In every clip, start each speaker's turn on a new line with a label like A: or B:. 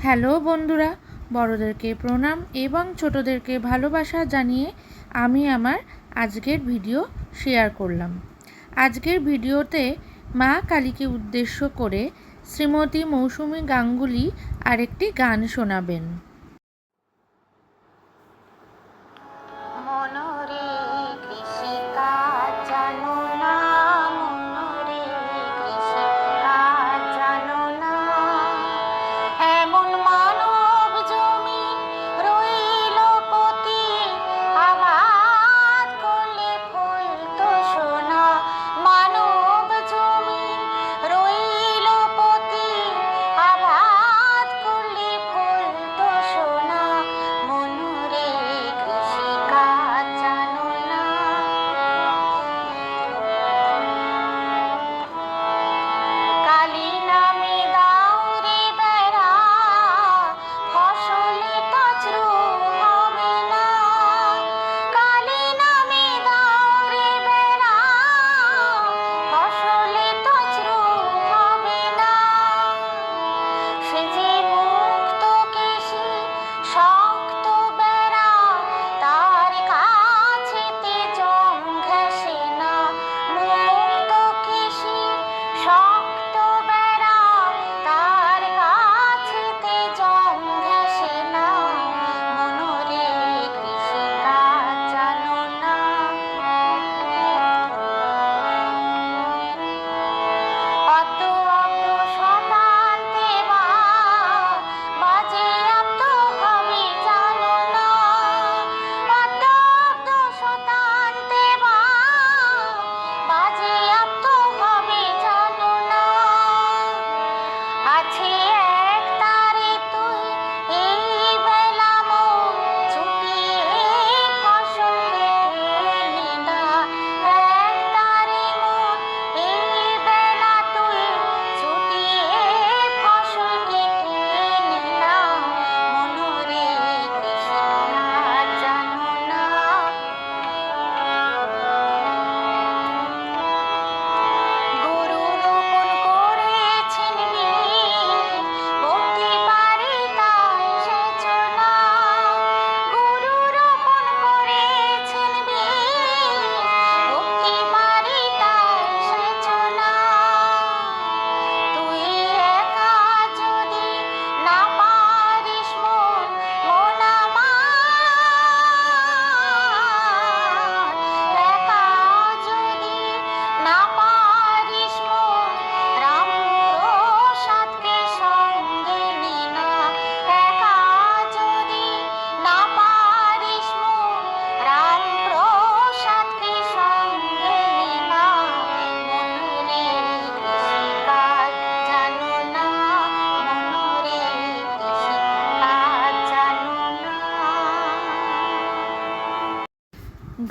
A: Hello বন্ধুরা, বড়দেরকে প্রণাম এবং ছোটদেরকে ভালোবাসা জানিয়ে আমি আমার আজকের ভিডিও শেয়ার করলাম। আজকের ভিডিওতে মা কালীকে উদ্দেশ্য করে শ্রীমতী মৌসুমী গাঙ্গুলি আরেকটি গান শোনাবেন।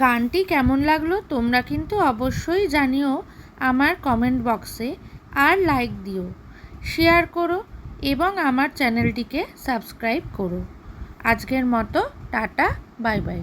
A: গানটি কেমন লাগলো তোমরা কিন্তু অবশ্যই জানিও আমার কমেন্ট বক্সে, আর লাইক দিও, শেয়ার করো এবং আমার চ্যানেলটিকে সাবস্ক্রাইব করো। আজকের মতো টাটা, বাই বাই।